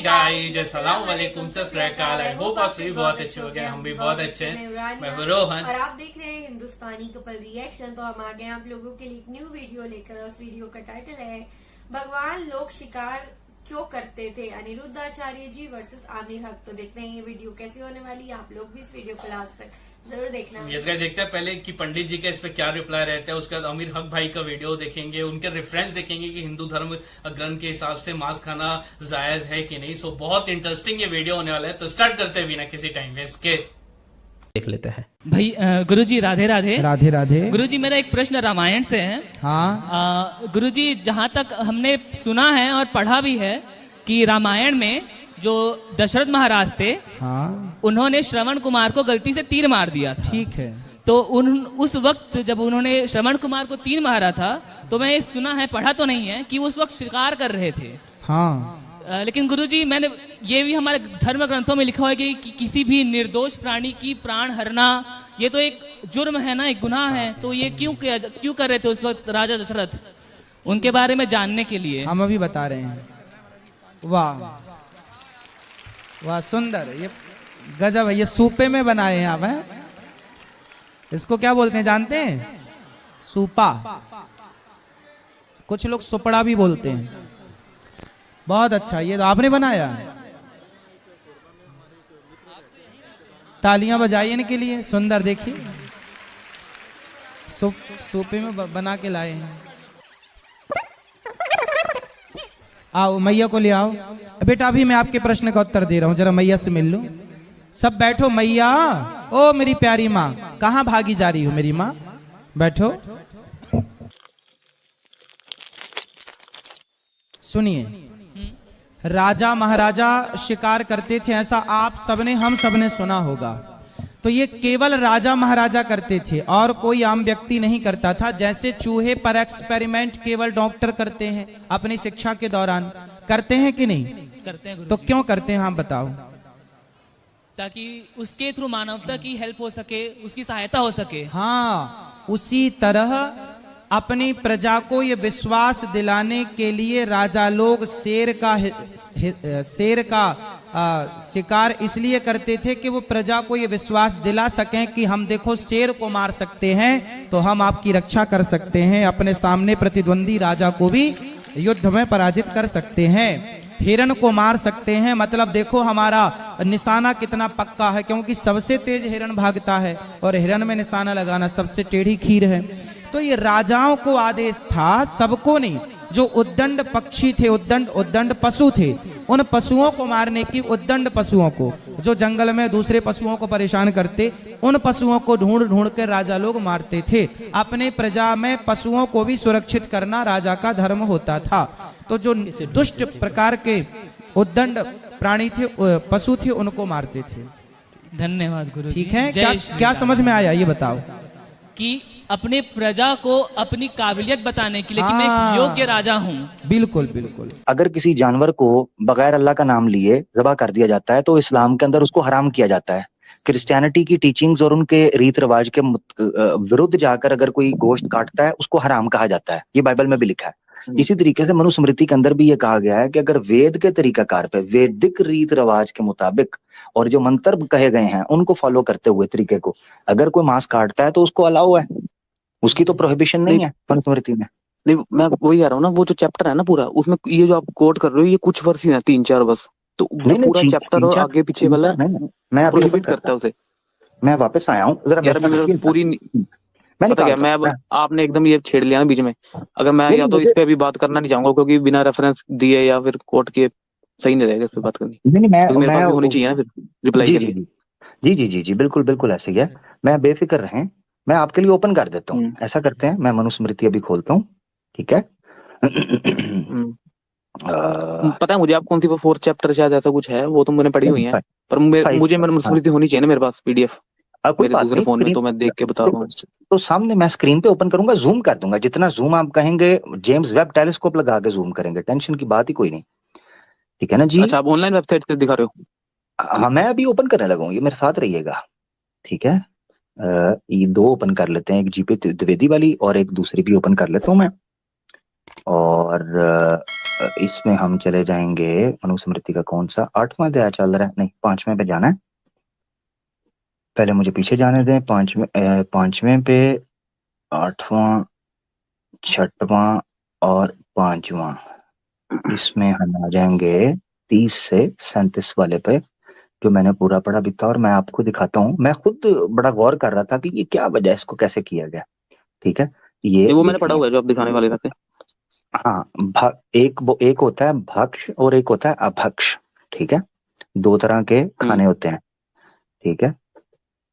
Guys, अस्सलाम वालेकुम, सत श्री अकाल। आई होप आप सभी बहुत अच्छे हो गए, हम भी बहुत अच्छे हैं। मैं हूं रोहन और आप देख रहे हैं हिंदुस्तानी कपल रिएक्शन। तो हम आ गए आप लोगों के लिए एक न्यू वीडियो लेकर। उस वीडियो का टाइटल है भगवान लोग शिकार क्यों करते थे, अनिरुद्धाचार्य जी वर्सेस आमिर हक। तो देखते हैं ये वीडियो कैसी होने वाली है। आप लोग भी इस वीडियो को लास्ट तक जरूर देखना। ये देखते हैं पहले कि पंडित जी का इस पे क्या रिप्लाई रहता है, उसके बाद आमिर हक भाई का वीडियो देखेंगे, उनके रेफरेंस देखेंगे कि हिंदू धर्म ग्रंथ के हिसाब से मांस खाना जायज है कि नहीं। सो बहुत इंटरेस्टिंग ये वीडियो होने वाला है। तो स्टार्ट करते हैं बिना किसी टाइम वेस्ट के, देख लेते हैं। भाई गुरुजी राधे राधे। राधे राधे। गुरुजी मेरा एक प्रश्न रामायण से है। हाँ गुरुजी, जहाँ तक हमने सुना है और पढ़ा भी है कि रामायण में जो दशरथ महाराज थे, हाँ उन्होंने श्रवण कुमार को गलती से तीर मार दिया था। ठीक है। तो उस वक्त जब उन्होंने श्रवण कुमार को तीर मारा था, तो मैं सुना है, पढ़ा तो नहीं है, कि उस वक्त शिकार कर रहे थे। हाँ लेकिन गुरुजी, मैंने ये भी हमारे धर्म ग्रंथों में लिखा हुआ है कि किसी भी निर्दोष प्राणी की प्राण हरना, ये तो एक जुर्म है ना, एक गुनाह है। तो ये क्यों कर रहे थे उस वक्त राजा दशरथ? उनके बारे में जानने के लिए हम अभी बता रहे हैं। वाह वाह, सुंदर, ये गजब है। ये सूपे में बनाए हैं आप, हैं? इसको क्या बोलते हैं जानते हैं? सूपा। कुछ लोग सुपड़ा भी बोलते हैं। बहुत अच्छा, ये तो आपने बनाया। तालियां बजाइए इनके लिए। सुंदर, देखिए सूपे में बना के लाए हैं। आओ मैया को ले आओ। बेटा अभी मैं आपके प्रश्न का उत्तर दे रहा हूं, जरा मैया से मिल लो। सब बैठो। मैया, ओ मेरी प्यारी माँ, कहाँ भागी जा रही हो मेरी माँ? बैठो। सुनिए, राजा महाराजा शिकार करते थे, ऐसा आप सबने, हम सबने सुना होगा। तो ये केवल राजा महाराजा करते थे और कोई आम व्यक्ति नहीं करता था। जैसे चूहे पर एक्सपेरिमेंट केवल डॉक्टर करते हैं अपनी शिक्षा के दौरान, करते हैं कि नहीं? करते हैं। तो क्यों करते हैं, आप बताओ। ताकि उसके थ्रू मानवता की हेल्प हो सके, उसकी सहायता हो सके। हाँ, उसी तरह अपनी प्रजा को ये विश्वास दिलाने के लिए राजा लोग शेर का शिकार इसलिए करते थे कि वो प्रजा को ये विश्वास दिला सकें कि हम देखो शेर को मार सकते हैं तो हम आपकी रक्षा कर सकते हैं, अपने सामने प्रतिद्वंदी राजा को भी युद्ध में पराजित कर सकते हैं, हिरण को मार सकते हैं। मतलब देखो हमारा निशाना कितना पक्का है, क्योंकि सबसे तेज हिरण भागता है और हिरण में निशाना लगाना सबसे टेढ़ी खीर है। तो ये राजाओं को आदेश था, सबको नहीं। जो उद्दंड पक्षी थे, उद्दंड पशु थे, उन पशुओं को मारने की, उद्दंड पशुओं को जो जंगल में दूसरे पशुओं को परेशान करते, उन पशुओं को ढूंढ ढूंढ कर राजा लोग मारते थे। अपने प्रजा में पशुओं को भी सुरक्षित करना राजा का धर्म होता था। तो जो दुष्ट प्रकार के उद्दंड प्राणी थे, पशु थे, उनको मारते थे। धन्यवाद गुरु। ठीक है, क्या समझ में आया ये बताओ? कि अपने प्रजा को अपनी काबिलियत बताने के लिए कि मैं एक योग्य राजा हूँ। बिल्कुल बिल्कुल। अगर किसी जानवर को बगैर अल्लाह का नाम लिए ज़बह कर दिया जाता है तो इस्लाम के अंदर उसको हराम किया जाता है। क्रिश्चियनिटी की टीचिंग्स और उनके रीत रिवाज के विरुद्ध जाकर अगर कोई गोश्त काटता है उसको हराम कहा जाता है। ये बाइबल में भी लिखा है। इसी तरीके से मनुस्मृति के अंदर भी ये कहा गया है कि अगर वेद के तरीकाकार पे, वैदिक रीत रिवाज के मुताबिक और जो मंत्र कहे गए हैं उनको फॉलो करते हुए तरीके को अगर कोई मांस काटता है तो उसको अलाउ है, उसकी तो प्रोहिबिशन नहीं है मनुस्मृति में। नहीं, मैं वही कह रहा हूँ ना, वो जो चैप्टर है ना पूरा, उसमें ये जो आप कोट कर रहे हो ये कुछ वर्ष ही है, 3-4 बस। तो पूरा चैप्टर और आगे पीछे वाला मैं प्रोहिबिट करता है उसे। मैं वापस आया हूँ जरा पूरी। मैं आपने एकदम ये छेड़ लिया ना बीच में। अगर मैं या तो इस पे अभी बात करना नहीं चाहूंगा क्योंकि बिना रेफरेंस दिए या फिर कोट किए सही नहीं रहेगा इस पे बात करनी। नहीं, मेरे पास भी होनी चाहिए ना फिर रिप्लाई के लिए। जी बिल्कुल बिल्कुल ऐसे ही है। मैं बेफिक्र रहें, मैं आपके लिए ओपन कर देता हूँ। ऐसा करते हैं, मैं मनुस्मृति अभी खोलता हूँ, ठीक है? पता है मुझे आप कौन सी 4th चैप्टर शायद ऐसा कुछ है, वो तो मैंने पढ़ी हुई है, पर मुझे मनुस्मृति होनी चाहिए ना मेरे पास PDF कोई बात दूसरे फोन में, तो मैं देख के बता दूं। तो सामने मैं स्क्रीन पे ओपन करूंगा, जूम कर दूंगा। जितना जूम आप कहेंगे, जेम्स वेब टेलीस्कोप लगा के जूम करेंगे, टेंशन की बात ही कोई नहीं। ठीक है ना जी? अच्छा, आप ऑनलाइन वेबसाइट से दिखा रहे हो? हाँ, मैं अभी ओपन करने लगा हूँ, ये मेरे साथ रहिएगा, ठीक है? ये 2 ओपन कर लेते हैं, एक जीपे द्विवेदी वाली और एक दूसरी भी ओपन कर लेता हूँ मैं। और इसमें हम चले जाएंगे मनुस्मृति का कौन सा 8वां अध्याय चल रहा है, नहीं 5वें पे जाना है। पहले मुझे पीछे जाने दें, 5वें पे 8वां 6वां और 5वां। इसमें हम आ जाएंगे 30 से 37 वाले पे, जो मैंने पूरा पढ़ा भी था। और मैं आपको दिखाता हूँ, मैं खुद बड़ा गौर कर रहा था कि ये क्या वजह है, इसको कैसे किया गया। ठीक है, ये वो मैंने पढ़ा देखिए। हुआ है जो आप दिखाने वाले थे। हाँ, एक होता है भक्ष और एक होता है अभक्ष। ठीक है, 2 तरह के खाने होते हैं। ठीक है,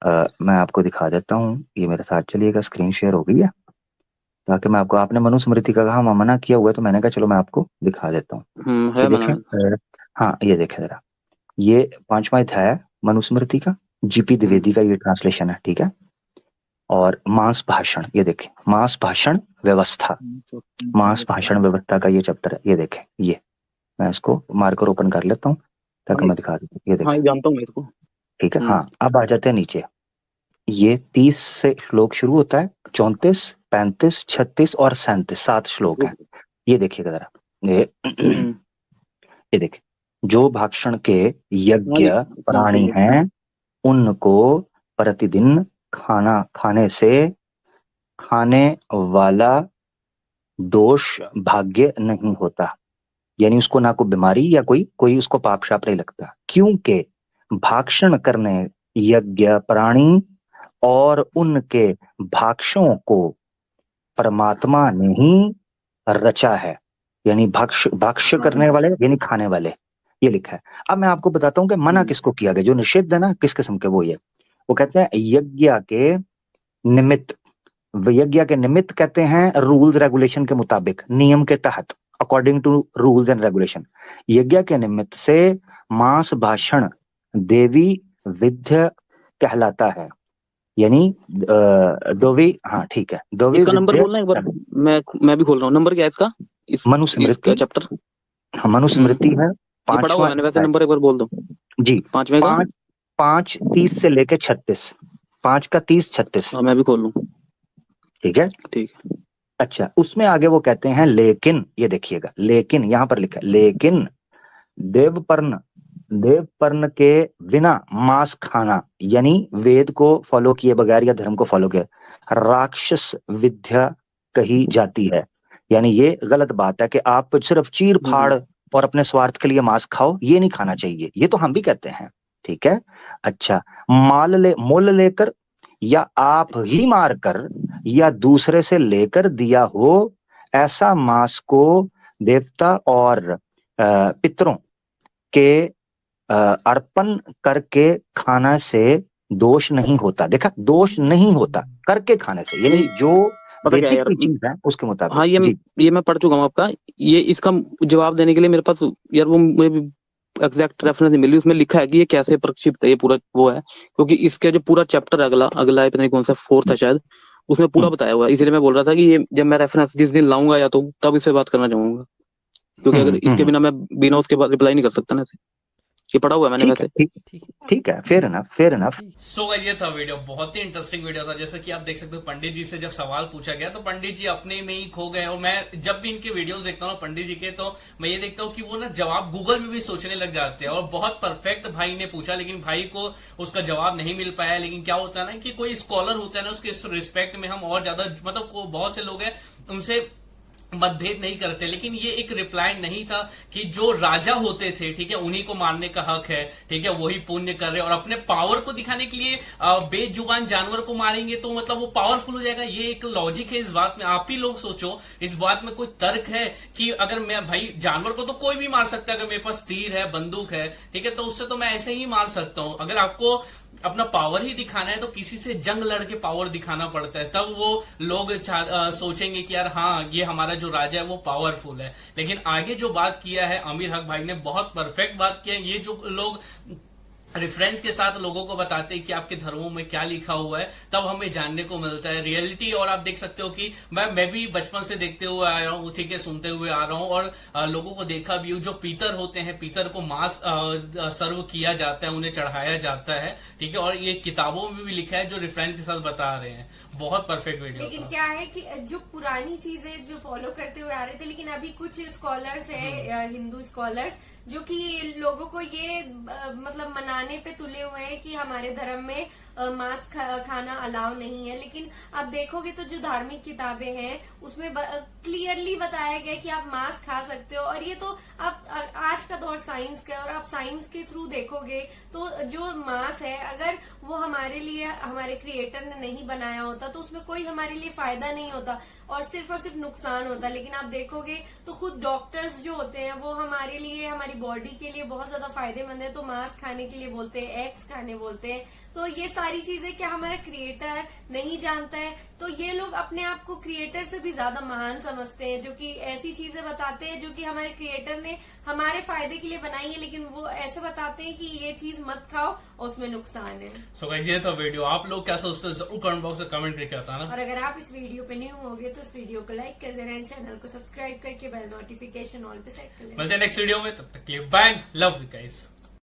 मैं आपको दिखा देता हूँ, ये मेरे साथ चलिएगा। स्क्रीन शेयर हो गई है, ताकि मैं आपको, आपने मनुस्मृति का कहा मना किया हुआ है, तो मैंने कहा चलो मैं आपको दिखा देता हूँ। है ये मैंने। देखें, हाँ ये देखें जरा, ये 5वां अध्याय है मनुस्मृति का, जीपी द्विवेदी का ये ट्रांसलेशन है। ठीक है, और मांस भाषण, ये देखें, मांस भाषण व्यवस्था, मांस भाषण व्यवस्था का ये चैप्टर है। ये देखें, ये मैं इसको मार्कर ओपन कर लेता हूँ ताकि मैं दिखा दूँ। ये हाँ देखें, जानता हूँ मैं इसको। ठीक है। हाँ, अब आ जाते हैं नीचे। ये 30 से श्लोक शुरू होता है, 34, 35, 36 और 37, 7 श्लोक है। ये देखिएगा जरा, ये देखिए, जो भाषण के यज्ञ प्राणी हैं उनको प्रतिदिन खाने से खाने वाला दोष भाग्य नहीं होता, यानी उसको ना कोई बीमारी या कोई उसको पाप शाप नहीं लगता, क्योंकि भाषण करने यज्ञ प्राणी और उनके भाक्षों को परमात्मा ने ही रचा है, यानी भक्ष करने वाले यानी खाने वाले, ये लिखा है। अब मैं आपको बताता हूँ कि मना किसको किया गया, जो निषिद्ध है ना किस किस्म के, वो ये वो कहते हैं यज्ञ के निमित्त। यज्ञ के निमित्त कहते हैं रूल्स रेगुलेशन के मुताबिक, नियम के तहत, according to rules and regulation. यज्ञ के निमित्त से मांस भाषण देवी विद्य कहलाता है, यानी दोवी। हाँ ठीक है, दोवी। इसका नंबर बोलना एक बार, मैं भी खोल रहा हूँ। नंबर क्या है इसका? मनुस्मृति चैप्टर मनुस्मृति है, पढ़ा हुआ मैंने वैसे। नंबर एक बार बोल दो जी। 5वें का 5 30 से लेके 36, 5 का 30 36। हाँ मैं भी खोल लूँ। ठीक है, ठीक है। अच्छा, उसमें आगे वो कहते हैं लेकिन, ये देखिएगा, लेकिन यहां पर लिखा है, लेकिन देवपर्ण के बिना मांस खाना, यानी वेद को फॉलो किए बगैर या धर्म को फॉलो किए, राक्षस विद्या कही जाती है। यानी ये गलत बात है कि आप सिर्फ चीर फाड़ और अपने स्वार्थ के लिए मांस खाओ, ये नहीं खाना चाहिए, ये तो हम भी कहते हैं। ठीक है, अच्छा, मोल लेकर या आप ही मारकर या दूसरे से लेकर दिया हो, ऐसा मांस को देवता और पितरों के अर्पण करके खाना से दोष नहीं होता। देखा, दोष नहीं होता करके खाने से, यानी जो वैदिक चीज है उसके मुताबिक। हाँ ये मैं पढ़ चुका हूँ आपका। ये इसका जवाब देने के लिए मेरे पास यार वो मुझे भी एग्जैक्ट रेफरेंस नहीं मिली। उसमें लिखा है कि ये कैसे प्रक्षिप्त है, ये पूरा वो है, क्योंकि इसके जो पूरा चैप्टर अगला है, पता नहीं कौन सा 4th है शायद, उसमें पूरा बताया हुआ है। इसलिए मैं बोल रहा था कि ये जब मैं रेफरेंस जिस दिन लाऊंगा या तो तब इससे बात करना चाहूंगा, क्योंकि अगर इसके बिना उसके बाद रिप्लाई नहीं कर सकता ना। ये पढ़ा हुआ है मैंने वैसे। ठीक है, फेयर इनफ। सो गाइस, ये था वीडियो, बहुत ही इंटरेस्टिंग वीडियो था। जैसे कि आप देख सकते हो, पंडित जी से जब सवाल पूछा गया तो पंडित जी अपने में ही खो गए। और मैं जब भी इनके वीडियोस देखता हूँ पंडित जी के, तो मैं ये देखता हूँ कि वो ना जवाब गूगल में भी सोचने लग जाते हैं। और बहुत परफेक्ट भाई ने पूछा, लेकिन भाई को उसका जवाब नहीं मिल पाया। लेकिन क्या होता है ना कि कोई स्कॉलर होता है ना, उसके रिस्पेक्ट में हम और ज्यादा, मतलब बहुत से लोग हैं उनसे मतभेद नहीं करते, लेकिन ये एक रिप्लाई नहीं था कि जो राजा होते थे, ठीक है, उन्हीं को मारने का हक है, ठीक है, वही पुण्य कर रहे हैं। और अपने पावर को दिखाने के लिए बेजुबान जानवर को मारेंगे तो मतलब वो पावरफुल हो जाएगा। ये एक लॉजिक है इस बात में। आप ही लोग सोचो, इस बात में कोई तर्क है कि अगर मैं, भाई जानवर को तो कोई भी मार सकता है, अगर मेरे पास तीर है, बंदूक है, ठीक है, तो उससे तो मैं ऐसे ही मार सकता हूं। अगर आपको अपना पावर ही दिखाना है तो किसी से जंग लड़के पावर दिखाना पड़ता है, तब वो लोग सोचेंगे कि यार हाँ, ये हमारा जो राजा है वो पावरफुल है। लेकिन आगे जो बात किया है आमिर हक भाई ने, बहुत परफेक्ट बात किया है। ये जो लोग रेफरेंस के साथ लोगों को बताते हैं कि आपके धर्मों में क्या लिखा हुआ है, तब हमें जानने को मिलता है रियलिटी। और आप देख सकते हो कि मैं भी बचपन से देखते हुए आ रहा हूँ, ठीक है, सुनते हुए आ रहा हूँ, और लोगों को देखा भी हूँ। जो पीतर होते हैं, पीतर को मांस सर्व किया जाता है, उन्हें चढ़ाया जाता है, ठीक है, और ये किताबों में भी लिखा है जो रेफरेंस के साथ बता रहे हैं। बहुत परफेक्ट वीडियो लेकिन था। क्या है कि जो पुरानी चीजें जो फॉलो करते हुए आ रहे थे, लेकिन अभी कुछ स्कॉलर्स है, हिंदू स्कॉलर्स, जो कि लोगों को ये मतलब मनाने पे तुले हुए हैं कि हमारे धर्म में मांस खाना अलाउ नहीं है। लेकिन आप देखोगे तो जो धार्मिक किताबें हैं उसमें क्लियरली बताया गया कि आप मांस खा सकते हो। और ये तो आप आज का दौर साइंस का है, और आप साइंस के थ्रू देखोगे तो जो मांस है, अगर वो हमारे लिए हमारे क्रिएटर ने नहीं बनाया होता तो उसमें कोई हमारे लिए फायदा नहीं होता और सिर्फ नुकसान होता। लेकिन आप देखोगे तो खुद डॉक्टर्स जो होते हैं वो हमारे लिए, हमारी बॉडी के लिए बहुत ज्यादा फायदेमंद है, तो मांस खाने के लिए बोलते हैं, एग्स खाने बोलते हैं। तो ये सारी चीजें क्या हमारा क्रिएटर नहीं जानता है? तो ये लोग अपने आप को क्रिएटर से भी ज्यादा महान समझते हैं, जो कि ऐसी चीजें बताते हैं जो कि हमारे क्रिएटर ने हमारे फायदे के लिए बनाई है, लेकिन वो ऐसे बताते हैं कि ये चीज मत खाओ और उसमें नुकसान है। सो गाइस, ये तो वीडियो, आप लोग क्या सोचते हैं जरूर कमेंट बॉक्स में कमेंट करके बताना। और अगर आप इस वीडियो पे न्यू होगे तो इस वीडियो को लाइक कर देना, चैनल को सब्सक्राइब करके बेल नोटिफिकेशन ऑल पे सेट कर लेना। मिलते हैं नेक्स्ट वीडियो में, तब तक के लिए बाय, लव यू गाइस।